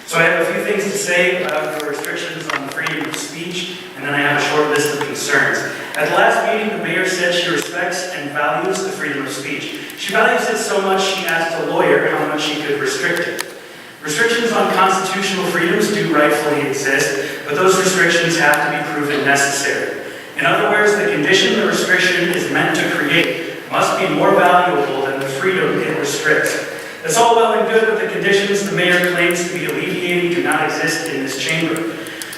So I have a few things to say about the restrictions on freedom of speech, and then I have a short list of concerns. At the last meeting, the mayor said she respects and values the freedom of speech. She values it so much she asked a lawyer how much she could restrict it. Restrictions on constitutional freedoms do rightfully exist, but those restrictions have to be proven necessary. In other words, the condition the restriction is meant to create must be more valuable than the freedom it restricts. That's all well and good, but the conditions the mayor claims to be alleviating do not exist in this chamber.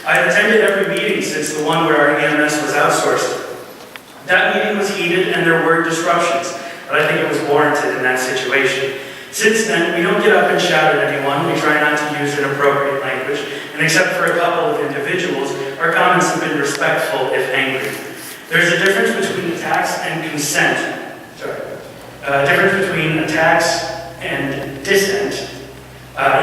I have attended every meeting since the one where our EMS was outsourced. That meeting was heated and there were disruptions, but I think it was warranted in that situation. Since then, we don't get up and shout at anyone. We try not to use inappropriate language, and except for a couple of individuals, our comments have been respectful, if angry. There's a difference between attacks and consent. Difference between attacks and dissent,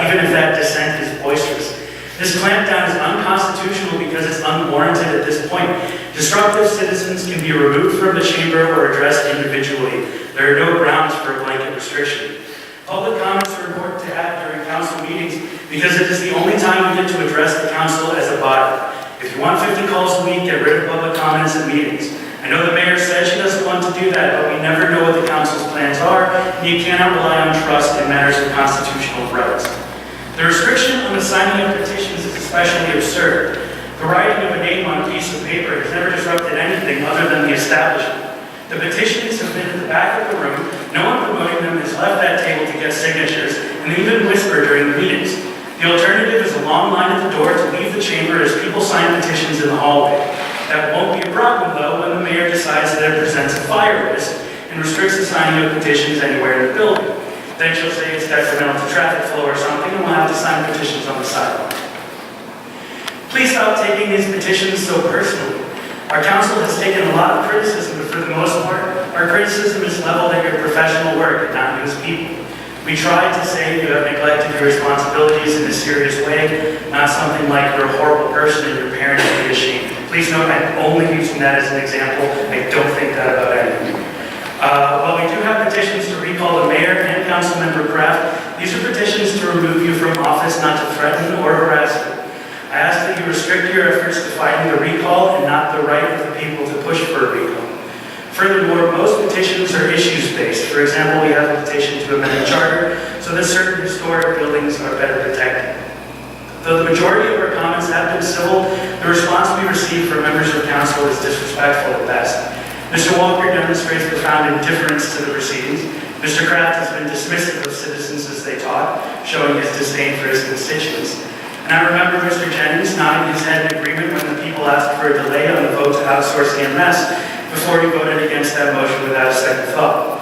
even if that dissent is boisterous. This clampdown is unconstitutional because it's unwarranted at this point. Disruptive citizens can be removed from the chamber or addressed individually. There are no grounds for a blanket restriction. Public comments are important to have during council meetings because it is the only time we get to address the council as a body. If you want 50 calls a week, get rid of public comments at meetings. I know the mayor said she doesn't want to do that, but we never know what the council's plans are, and you cannot rely on trust in matters of constitutional rights. The restriction on the signing of petitions is especially absurd. The writing of a name on a piece of paper has never disrupted anything other than the establishment. The petitions have been in the back of the room, no one promoting them has left that table to get signatures, and they even whisper during the meetings. The alternative is a long line at the door to leave the chamber as people sign petitions in the hallway. That won't be a problem, though, when the mayor decides that it presents a fire risk and restricts the signing of petitions anywhere in the building. Then she'll say it's detrimental to traffic flow or something, and we'll have to sign petitions on the sidewalk. Please stop taking these petitions so personally. Our council has taken a lot of criticism, but for the most part, our criticism is leveled at your professional work and not news people. We tried to say you have neglected your responsibilities in a serious way, not something like you're a horrible person and your parents should be ashamed. Please note, I'm only using that as an example. I don't think that about anyone. While we do have petitions to recall the mayor and Councilmember Kraft, these are petitions to remove you from office, not to threaten or harass you. I ask that you restrict your efforts to fighting the recall and not the right of the people to push for a recall. Furthermore, most petitions are issues-based. For example, we have a petition to amend the charter so that certain historic buildings are better protected. Though the majority of our comments have been civil, the response we receive from members of council is disrespectful at best. Mr. Walker demonstrates profound indifference to the proceedings. Mr. Kraft has been dismissive of citizens as they talk, showing his disdain for his constituents. And I remember Mr. Jennings nodding his head in agreement when the people asked for a delay on the vote to outsource EMS before he voted against that motion without a second thought.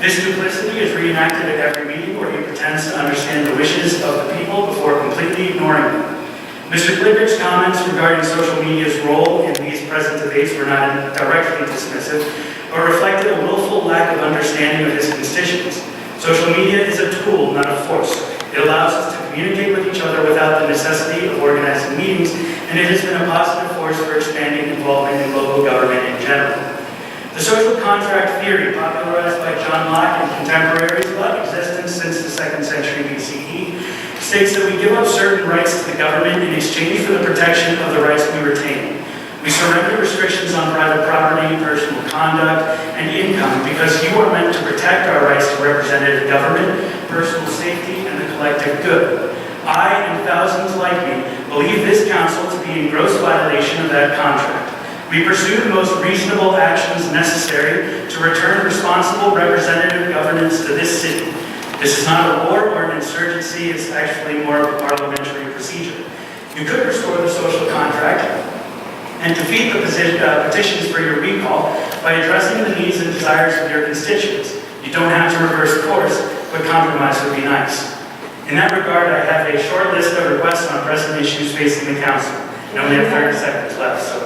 This duplicity is reenacted at every meeting where he pretends to understand the wishes of the people before completely ignoring them. Mr. Glidrich's comments regarding social media's role in these present debates were not directly dismissive, but reflected a willful lack of understanding of his constituents. Social media is a tool, not a force. It allows us to communicate with each other without the necessity of organizing meetings, and it has been a positive force for expanding involvement in local government in general. The social contract theory, popularized by John Locke and contemporaries, but existent since the 2nd century BCE, states that we give up certain rights to the government in exchange for the protection of the rights we retain. We surrender restrictions on private property, personal conduct, and income because you are meant to protect our rights to representative government, personal safety, and the collective good. I and thousands like me believe this council to be in gross violation of that contract. We pursue the most reasonable actions necessary to return responsible representative governance to this city. This is not a war or an insurgency, it's actually more of a parliamentary procedure. You could restore the social contract and defeat the petitions for your recall by addressing the needs and desires of your constituents. You don't have to reverse course, but compromise would be nice. In that regard, I have a short list of requests on pressing issues facing the council. I only have 30 seconds left, so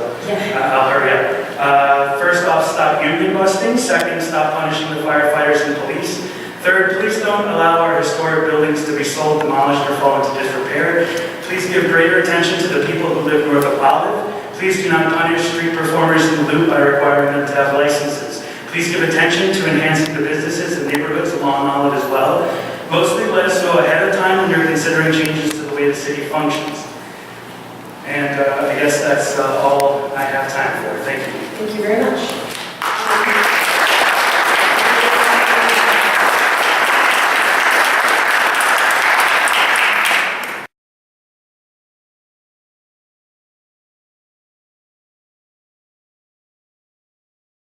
I'll hurry up. First off, stop union busting. Second, stop punishing the firefighters and police. Third, please don't allow our historic buildings to be sold, demolished, or fall into disrepair. Please give greater attention to the people who live north of Olive. Please do not punish street performers in the loop by requiring them to have licenses. Please give attention to enhancing the businesses and neighborhoods along Olive as well. Mostly let us know ahead of time when you're considering changes to the way the city functions. And I guess that's all I have time for. Thank you. Thank you very much.